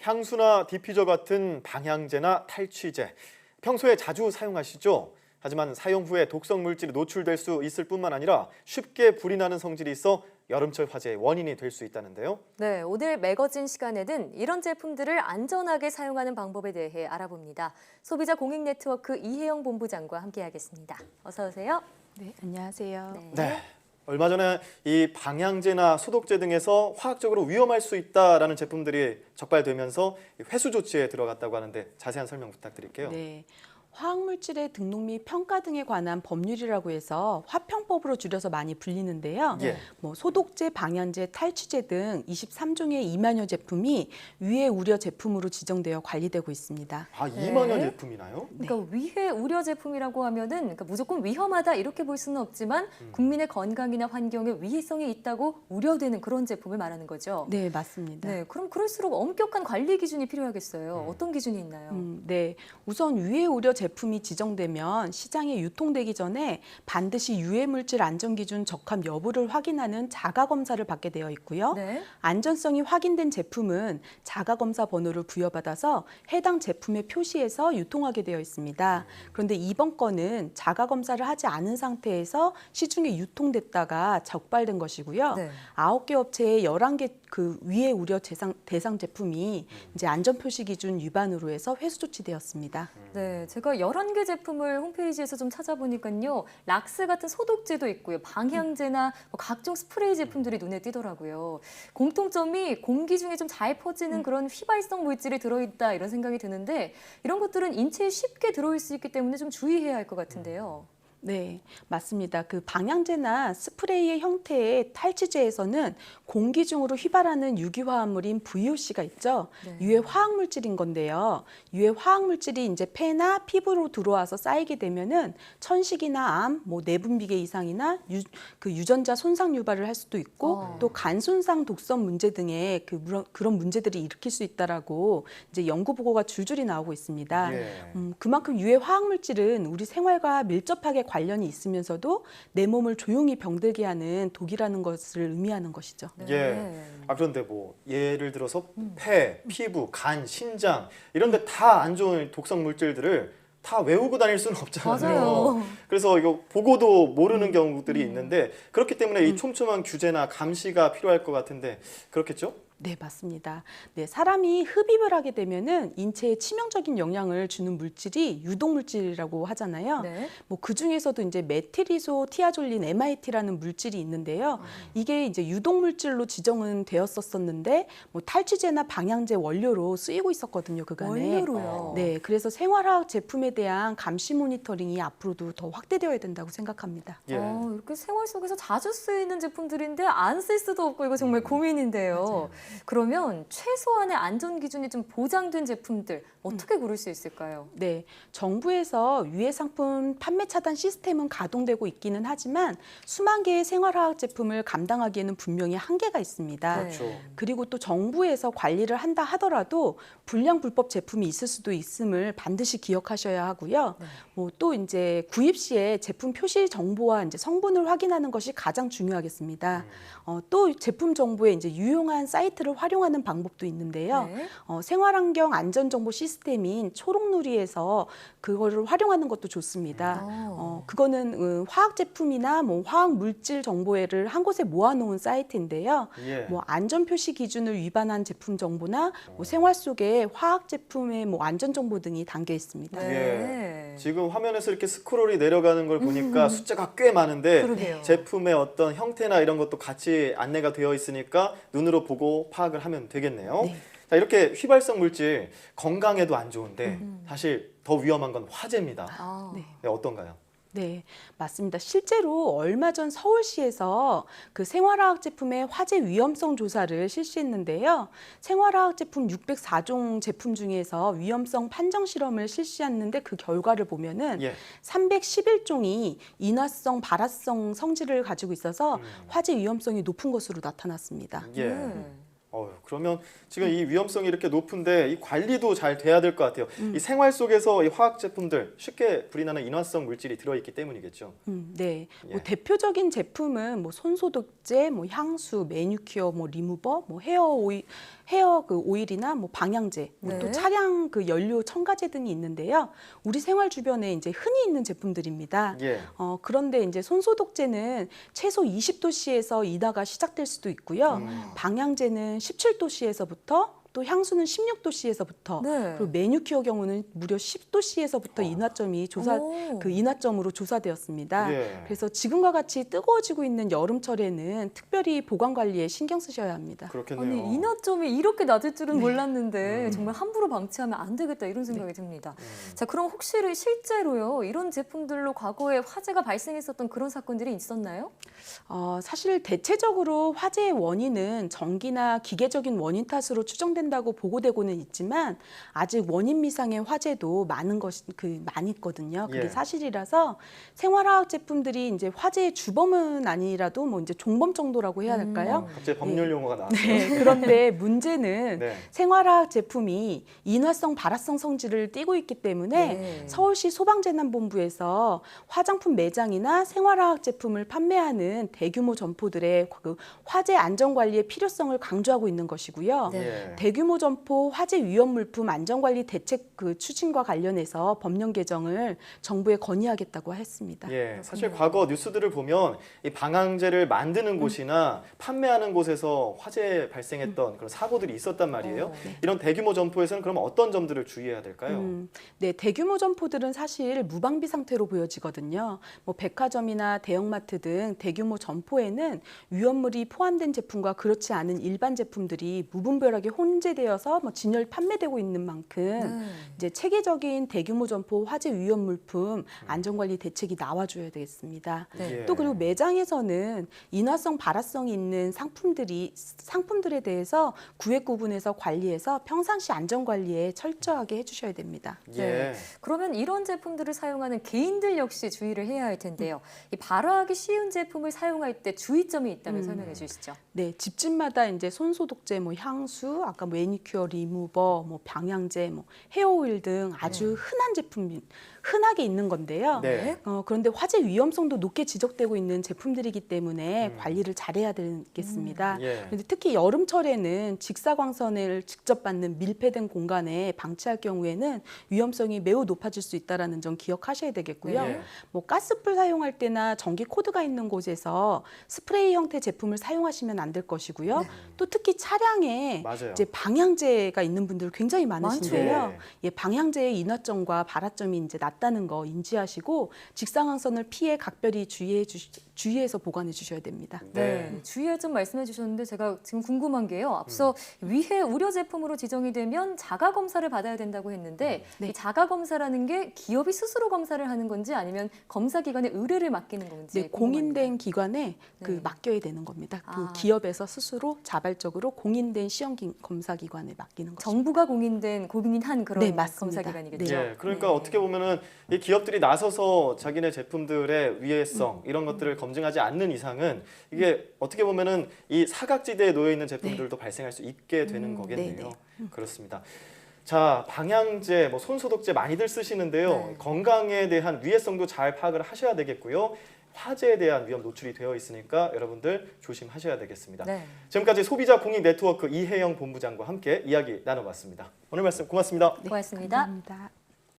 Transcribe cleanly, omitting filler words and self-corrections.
향수나 디퓨저 같은 방향제나 탈취제, 평소에 자주 사용하시죠? 하지만 사용 후에 독성 물질이 노출될 수 있을 뿐만 아니라 쉽게 불이 나는 성질이 있어 여름철 화재의 원인이 될 수 있다는데요. 네, 오늘 매거진 시간에는 이런 제품들을 안전하게 사용하는 방법에 대해 알아봅니다. 소비자 공익 네트워크 이혜영 본부장과 함께하겠습니다. 어서 오세요. 네, 안녕하세요. 네. 얼마 전에 이 방향제나 소독제 등에서 화학적으로 위험할 수 있다라는 제품들이 적발되면서 회수 조치에 들어갔다고 하는데 자세한 설명 부탁드릴게요. 네. 화학물질의 등록 및 평가 등에 관한 법률이라고 해서 화평법으로 줄여서 많이 불리는데요. 예. 소독제, 방향제, 탈취제 등 23종의 2만여 제품이 위해 우려 제품으로 지정되어 관리되고 있습니다. 아, 2만여 제품이나요? 그러니까 위해 우려 제품이라고 하면은 그러니까 무조건 위험하다 이렇게 볼 수는 없지만 국민의 건강이나 환경에 위해성이 있다고 우려되는 그런 제품을 말하는 거죠. 네, 맞습니다. 네, 그럼 그럴수록 엄격한 관리 기준이 필요하겠어요. 어떤 기준이 있나요? 네, 우선 유해 우려 제품이 지정되면 시장에 유통되기 전에 반드시 유해물질 안전기준 적합 여부를 확인하는 자가검사를 받게 되어 있고요. 네. 안전성이 확인된 제품은 자가검사 번호를 부여받아서 해당 제품에 표시해서 유통하게 되어 있습니다. 그런데 이번 건은 자가검사를 하지 않은 상태에서 시중에 유통됐다가 적발된 것이고요. 네. 9개 업체의 11개 그 위해 우려 대상 제품이 이제 안전표시 기준 위반으로 해서 회수 조치되었습니다. 네, 제가 11개 제품을 홈페이지에서 좀 찾아보니까요. 락스 같은 소독제도 있고요. 방향제나 뭐 각종 스프레이 제품들이 눈에 띄더라고요. 공통점이 공기 중에 좀 잘 퍼지는 그런 휘발성 물질이 들어있다 이런 생각이 드는데 이런 것들은 인체에 쉽게 들어올 수 있기 때문에 좀 주의해야 할 것 같은데요. 네, 맞습니다. 그 방향제나 스프레이의 형태의 탈취제에서는 공기 중으로 휘발하는 유기화합물인 VOC가 있죠. 네. 유해 화학물질인 건데요. 유해 화학물질이 이제 폐나 피부로 들어와서 쌓이게 되면은 천식이나 암, 뭐 내분비계 이상이나 유전자 손상 유발을 할 수도 있고 또 간 손상 독성 문제 등의 그런 문제들이 일으킬 수 있다라고 이제 연구 보고가 줄줄이 나오고 있습니다. 예. 그만큼 유해 화학물질은 우리 생활과 밀접하게 관련이 있으면서도 내 몸을 조용히 병들게 하는 독이라는 것을 의미하는 것이죠. 예. 아, 그런데 뭐 예를 들어서 폐, 피부, 간, 신장 이런 데 다 안 좋은 독성 물질들을 다 외우고 다닐 수는 없잖아요. 맞아요. 그래서 이거 보고도 모르는 경우들이 있는데 그렇기 때문에 이 촘촘한 규제나 감시가 필요할 것 같은데 그렇겠죠? 네, 맞습니다. 네, 사람이 흡입을 하게 되면은 인체에 치명적인 영향을 주는 물질이 유독물질이라고 하잖아요. 네. 뭐 그 중에서도 이제 메틸이소 티아졸린 MIT라는 물질이 있는데요. 이게 이제 유독물질로 지정은 되었었는데 뭐 탈취제나 방향제 원료로 쓰이고 있었거든요, 그간에. 원료로요. 네, 그래서 생활화학 제품에 대한 감시 모니터링이 앞으로도 더 확대되어야 된다고 생각합니다. 예. 이렇게 생활 속에서 자주 쓰이는 제품들인데 안 쓸 수도 없고 이거 정말 고민인데요. 그러면 최소한의 안전 기준이 좀 보장된 제품들 어떻게 고를 수 있을까요? 네, 정부에서 유해 상품 판매 차단 시스템은 가동되고 있기는 하지만 수만 개의 생활화학 제품을 감당하기에는 분명히 한계가 있습니다. 그렇죠. 그리고 또 정부에서 관리를 한다 하더라도 불량 불법 제품이 있을 수도 있음을 반드시 기억하셔야 하고요. 뭐 또 이제 구입 시에 제품 표시 정보와 이제 성분을 확인하는 것이 가장 중요하겠습니다. 또 제품 정보에 이제 유용한 사이트를 활용하는 방법도 있는데요. 네. 생활환경 안전정보 시스템인 초록누리에서 그거를 활용하는 것도 좋습니다. 그거는 화학 제품이나 뭐 화학 물질 정보를 한 곳에 모아놓은 사이트인데요. 예. 뭐 안전 표시 기준을 위반한 제품 정보나 뭐 생활 속에 화학 제품의 뭐 안전 정보 등이 담겨 있습니다. 네. 지금 화면에서 이렇게 스크롤이 내려가는 걸 보니까 숫자가 꽤 많은데 그러게요. 제품의 어떤 형태나 이런 것도 같이 안내가 되어 있으니까 눈으로 보고 파악을 하면 되겠네요. 네. 자, 이렇게 휘발성 물질 건강에도 안 좋은데 사실 더 위험한 건 화재입니다. 아. 네. 네, 어떤가요? 네, 맞습니다. 실제로 얼마 전 서울시에서 그 생활화학 제품의 화재 위험성 조사를 실시했는데요. 생활화학 제품 604종 제품 중에서 위험성 판정 실험을 실시했는데 그 결과를 보면은 예. 311종이 인화성, 발화성 성질을 가지고 있어서 화재 위험성이 높은 것으로 나타났습니다. 예. 그러면 지금 이 위험성이 이렇게 높은데 이 관리도 잘 돼야 될 것 같아요. 이 생활 속에서 이 화학 제품들 쉽게 불이 나는 인화성 물질이 들어있기 때문이겠죠. 네. 예. 뭐 대표적인 제품은 뭐 손소독제, 뭐 향수, 매니큐어, 뭐 리무버, 뭐 헤어 그 오일이나 뭐 방향제, 뭐 또 네. 차량 그 연료 첨가제 등이 있는데요. 우리 생활 주변에 이제 흔히 있는 제품들입니다. 예. 그런데 이제 손소독제는 최소 20도씨에서 인화가 시작될 수도 있고요. 방향제는 17도씨에서부터 또 향수는 16도씨에서부터 네. 그리고 매니큐어 경우는 무려 10도씨에서부터 인화점이 오. 그 인화점으로 조사되었습니다. 예. 그래서 지금과 같이 뜨거워지고 있는 여름철에는 특별히 보관 관리에 신경 쓰셔야 합니다. 그렇겠네요. 아니 인화점이 이렇게 낮을 줄은 몰랐는데 정말 함부로 방치하면 안 되겠다 이런 생각이 듭니다. 자, 그럼 혹시 실제로요 이런 제품들로 과거에 화재가 발생했었던 그런 사건들이 있었나요? 사실 대체적으로 화재의 원인은 전기나 기계적인 원인 탓으로 추정된다고 보고되고는 있지만 아직 원인 미상의 화재도 많은 것이 많이 있거든요. 그게 예. 사실이라서 생활화학 제품들이 이제 화재의 주범은 아니라도 뭐 이제 종범 정도라고 해야 할까요? 갑자기 법률 용어가 나왔어요. 네, 그런데 문제는 네. 생활화학 제품이 인화성, 발화성 성질을 띠고 있기 때문에 네. 서울시 소방재난본부에서 화장품 매장이나 생활화학 제품을 판매하는 대규모 점포들의 그 화재 안전 관리의 필요성을 강조하고 있는 것이고요. 네. 예. 대규모 점포 화재 위험 물품 안전관리 대책 그 추진과 관련해서 법령 개정을 정부에 건의하겠다고 했습니다. 예, 사실 과거 뉴스들을 보면 이 방향제를 만드는 곳이나 판매하는 곳에서 화재 발생했던 그런 사고들이 있었단 말이에요. 이런 대규모 점포에서는 그럼 어떤 점들을 주의해야 될까요? 네, 대규모 점포들은 사실 무방비 상태로 보여지거든요. 뭐 백화점이나 대형마트 등 대규모 점포에는 위험물이 포함된 제품과 그렇지 않은 일반 제품들이 무분별하게 혼재되어서 뭐 진열 판매되고 있는 만큼 이제 체계적인 대규모 점포 화재 위험 물품 안전관리 대책이 나와줘야 되겠습니다. 네. 예. 또 그리고 매장에서는 인화성, 발화성이 있는 상품들에 대해서 구획 구분해서 관리해서 평상시 안전 관리에 철저하게 해주셔야 됩니다. 예. 네. 그러면 이런 제품들을 사용하는 개인들 역시 주의를 해야 할 텐데요. 이 발화하기 쉬운 제품을 사용할 때 주의점이 있다면 설명해 주시죠. 네, 집집마다 이제 손소독제, 뭐 향수, 아까 매니큐어 리무버, 뭐 방향제, 뭐 헤어 오일 등 아주 흔한 제품 흔하게 있는 건데요. 네. 그런데 화재 위험성도 높게 지적되고 있는 제품들이기 때문에 관리를 잘해야 되겠습니다. 예. 그런데 특히 여름철에는 직사광선을 직접 받는 밀폐된 공간에 방치할 경우에는 위험성이 매우 높아질 수 있다는 점 기억하셔야 되겠고요. 네. 뭐 가스불 사용할 때나 전기 코드가 있는 곳에서 스프레이 형태 제품을 사용하시면 안 될 것이고요. 또 특히 차량에 맞아요. 이제 방향제가 있는 분들 굉장히 많으신데요. 많죠. 예, 방향제의 인화점과 발화점이 이제 낮다는 거 인지하시고 직사광선을 피해 각별히 주의해서 보관해 주셔야 됩니다. 네. 주의할 점 말씀해 주셨는데 제가 지금 궁금한 게요. 앞서 위해 우려 제품으로 지정이 되면 자가 검사를 받아야 된다고 했는데 네. 이 자가 검사라는 게 기업이 스스로 검사를 하는 건지 아니면 검사 기관에 의뢰를 맡기는 건지 네, 공인된 궁금합니다. 기관에 그 네. 맡겨야 되는 겁니다. 그 아. 기업에서 스스로 자발적으로 공인된 시험 검사 기관에 맡기는 거죠. 정부가 공인한 그런 네, 맞습니다. 검사 기관이겠죠. 네. 예, 그러니까 네. 어떻게 보면은 이 기업들이 나서서 자기네 제품들의 위해성 이런 것들을 검증하지 않는 이상은 이게 어떻게 보면은 이 사각지대에 놓여 있는 제품들도 발생할 수 있게 되는 거겠네요. 그렇습니다. 자, 방향제, 뭐 손소독제 많이들 쓰시는데요. 네. 건강에 대한 위해성도 잘 파악을 하셔야 되겠고요. 화재에 대한 위험 노출이 되어 있으니까 여러분들 조심하셔야 되겠습니다. 네. 지금까지 소비자 공익 네트워크 이혜영 본부장과 함께 이야기 나눠봤습니다. 오늘 말씀 고맙습니다. 고맙습니다. 감사합니다.